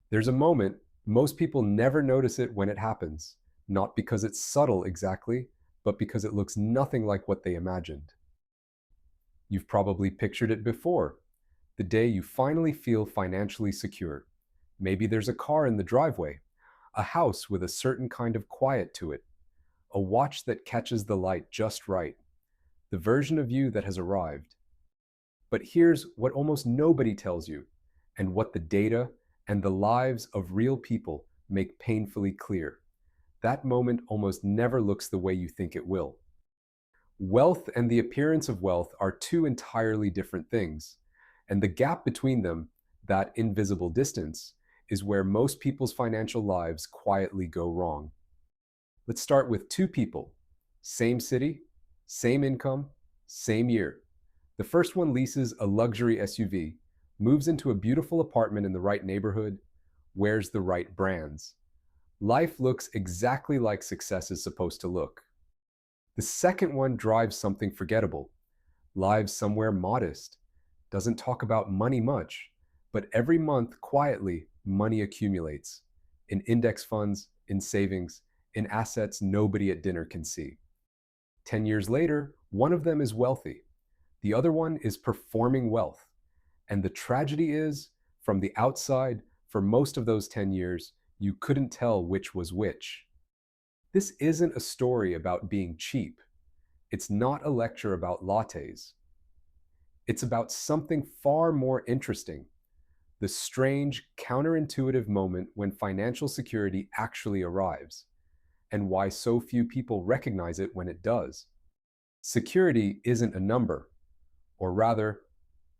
There's a moment, most people never notice it when it happens, not because it's subtle exactly, but because it looks nothing like what they imagined. You've probably pictured it before. The day you finally feel financially secure. Maybe there's a car in the driveway, a house with a certain kind of quiet to it, a watch that catches the light just right, the version of you that has arrived. But here's what almost nobody tells you, and what the data and the lives of real people make painfully clear. That moment almost never looks the way you think it will. Wealth and the appearance of wealth are two entirely different things, and the gap between them, that invisible distance, is where most people's financial lives quietly go wrong. Let's start with two people, same city, same income, same year. The first one leases a luxury SUV, moves into a beautiful apartment in the right neighborhood, wears the right brands. Life looks exactly like success is supposed to look. The second one drives something forgettable, lives somewhere modest, doesn't talk about money much, but every month, quietly, money accumulates in index funds, in savings, in assets nobody at dinner can see. 10 years later, one of them is wealthy. The other one is performing wealth. And the tragedy is, from the outside, for most of those 10 years, you couldn't tell which was which. This isn't a story about being cheap. It's not a lecture about lattes. It's about something far more interesting, the strange, counterintuitive moment when financial security actually arrives, and why so few people recognize it when it does. Security isn't a number, or rather,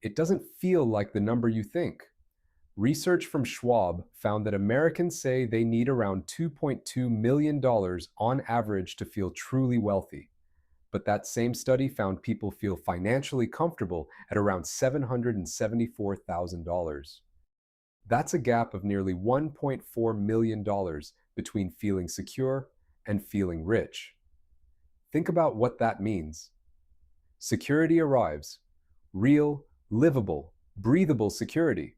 it doesn't feel like the number you think. Research from Schwab found that Americans say they need around $2.2 million on average to feel truly wealthy. But that same study found people feel financially comfortable at around $774,000. That's a gap of nearly $1.4 million between feeling secure and feeling rich. Think about what that means. Security arrives, real, livable, breathable security,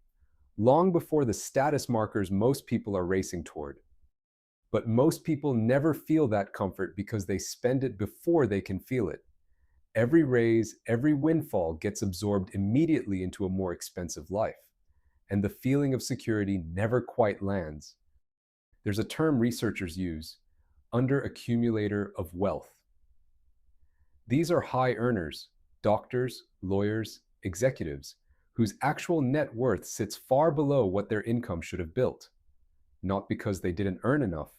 long before the status markers most people are racing toward. But most people never feel that comfort because they spend it before they can feel it. Every raise, every windfall gets absorbed immediately into a more expensive life, and the feeling of security never quite lands. There's a term researchers use, under-accumulator of wealth. These are high earners, doctors, lawyers, executives, whose actual net worth sits far below what their income should have built. Not because they didn't earn enough,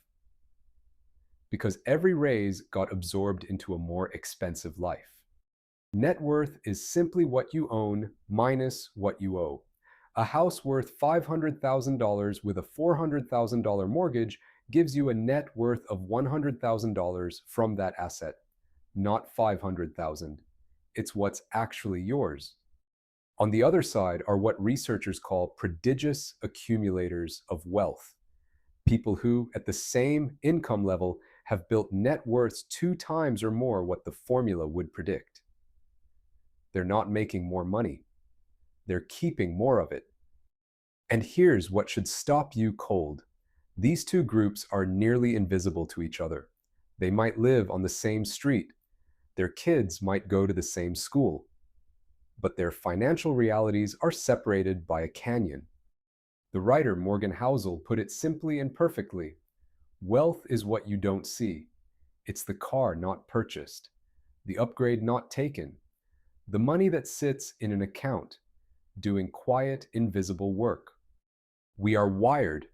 because every raise got absorbed into a more expensive life. Net worth is simply what you own minus what you owe. A house worth $500,000 with a $400,000 mortgage gives you a net worth of $100,000 from that asset, not $500,000. It's what's actually yours. On the other side are what researchers call prodigious accumulators of wealth. People who, at the same income level, have built net worths 2 times or more what the formula would predict. They're not making more money. They're keeping more of it. And here's what should stop you cold. These two groups are nearly invisible to each other. They might live on the same street. Their kids might go to the same school. But their financial realities are separated by a canyon. The writer Morgan Housel put it simply and perfectly. Wealth is what you don't see. It's the car not purchased, the upgrade not taken, the money that sits in an account, doing quiet, invisible work. We are wired,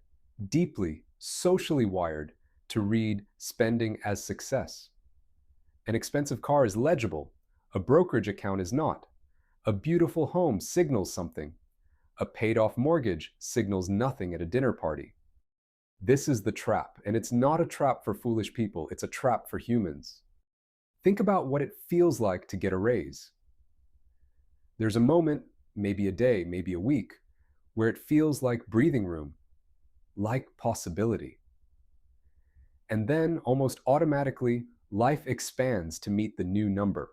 deeply, socially wired, to read spending as success. An expensive car is legible. A brokerage account is not. A beautiful home signals something. A paid-off mortgage signals nothing at a dinner party. This is the trap, and it's not a trap for foolish people, it's a trap for humans. Think about what it feels like to get a raise. There's a moment, maybe a day, maybe a week, where it feels like breathing room, like possibility. And then, almost automatically, life expands to meet the new number.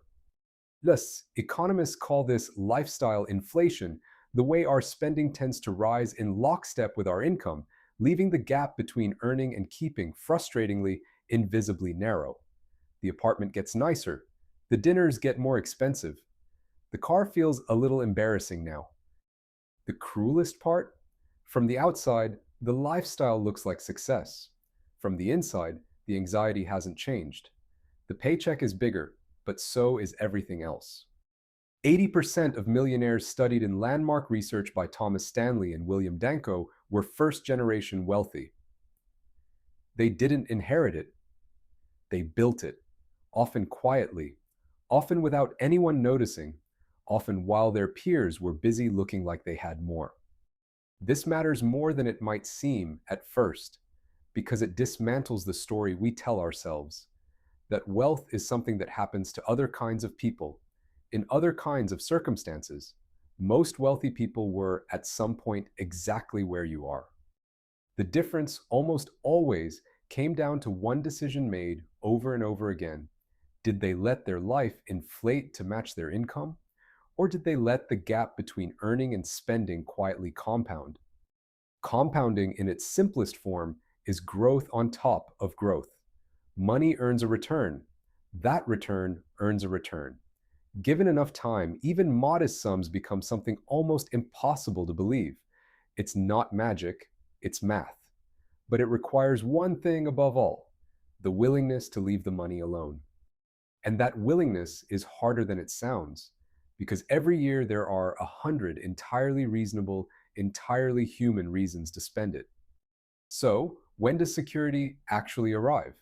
Thus, economists call this lifestyle inflation the way our spending tends to rise in lockstep with our income, leaving the gap between earning and keeping frustratingly, invisibly narrow. The apartment gets nicer. The dinners get more expensive. The car feels a little embarrassing now. The cruelest part? From the outside, the lifestyle looks like success. From the inside, the anxiety hasn't changed. The paycheck is bigger, but so is everything else. 80% of millionaires studied in landmark research by Thomas Stanley and William Danko were first-generation wealthy. They didn't inherit it. They built it, often quietly, often without anyone noticing, often while their peers were busy looking like they had more. This matters more than it might seem at first, because it dismantles the story we tell ourselves, that wealth is something that happens to other kinds of people, in other kinds of circumstances. Most wealthy people were, at some point, exactly where you are. The difference almost always came down to one decision made over and over again. Did they let their life inflate to match their income? Or did they let the gap between earning and spending quietly compound? Compounding in its simplest form is growth on top of growth. Money earns a return. That return earns a return. Given enough time, even modest sums become something almost impossible to believe. It's not magic, it's math. But it requires one thing above all: the willingness to leave the money alone. And that willingness is harder than it sounds, because every year there are 100 entirely reasonable, entirely human reasons to spend it. So, when does security actually arrive?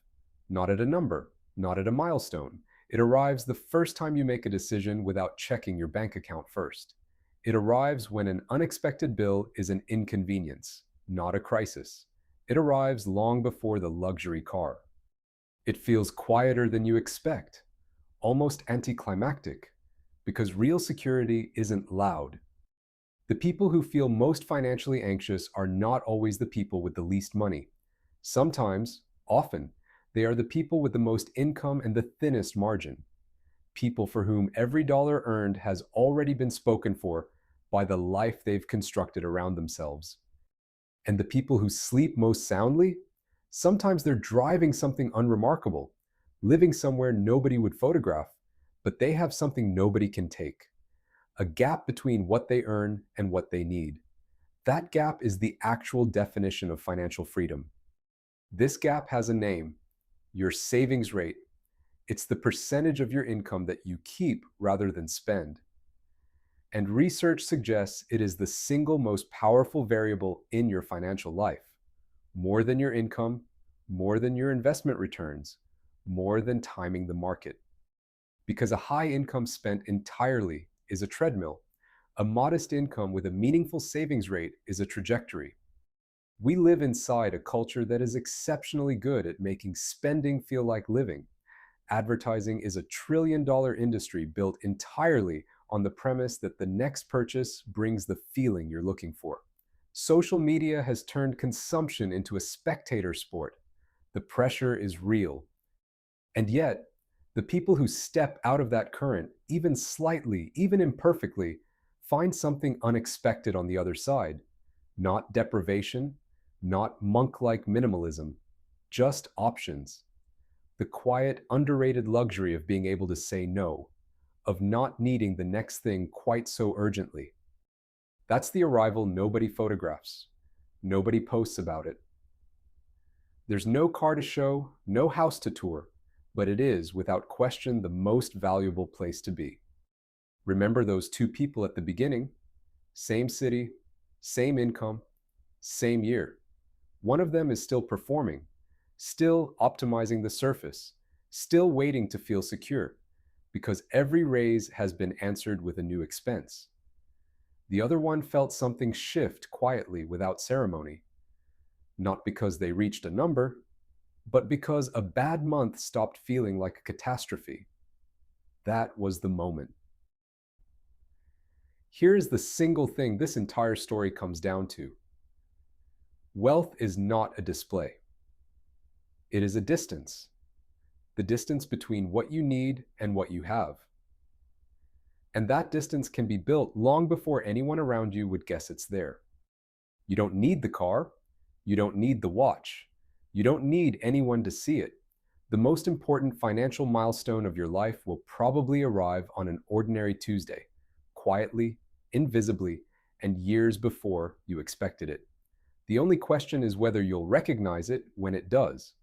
Not at a number, not at a milestone. It arrives the first time you make a decision without checking your bank account first. It arrives when an unexpected bill is an inconvenience, not a crisis. It arrives long before the luxury car. It feels quieter than you expect, almost anticlimactic, because real security isn't loud. The people who feel most financially anxious are not always the people with the least money. Sometimes, often, they are the people with the most income and the thinnest margin. People for whom every dollar earned has already been spoken for by the life they've constructed around themselves. And the people who sleep most soundly? Sometimes they're driving something unremarkable, living somewhere nobody would photograph, but they have something nobody can take: a gap between what they earn and what they need. That gap is the actual definition of financial freedom. This gap has a name: your savings rate. It's the percentage of your income that you keep rather than spend. And research suggests it is the single most powerful variable in your financial life. More than your income, more than your investment returns, more than timing the market. Because a high income spent entirely is a treadmill. A modest income with a meaningful savings rate is a trajectory. We live inside a culture that is exceptionally good at making spending feel like living. Advertising is a trillion-dollar industry built entirely on the premise that the next purchase brings the feeling you're looking for. Social media has turned consumption into a spectator sport. The pressure is real. And yet, the people who step out of that current, even slightly, even imperfectly, find something unexpected on the other side. Not deprivation, not monk-like minimalism, just options. The quiet, underrated luxury of being able to say no, of not needing the next thing quite so urgently. That's the arrival nobody photographs. Nobody posts about it. There's no car to show, no house to tour, but it is, without question, the most valuable place to be. Remember those two people at the beginning? Same city, same income, same year. One of them is still performing, still optimizing the surface, still waiting to feel secure, because every raise has been answered with a new expense. The other one felt something shift quietly without ceremony, not because they reached a number, but because a bad month stopped feeling like a catastrophe. That was the moment. Here is the single thing this entire story comes down to. Wealth is not a display. It is a distance. The distance between what you need and what you have. And that distance can be built long before anyone around you would guess it's there. You don't need the car. You don't need the watch. You don't need anyone to see it. The most important financial milestone of your life will probably arrive on an ordinary Tuesday, quietly, invisibly, and years before you expected it. The only question is whether you'll recognize it when it does.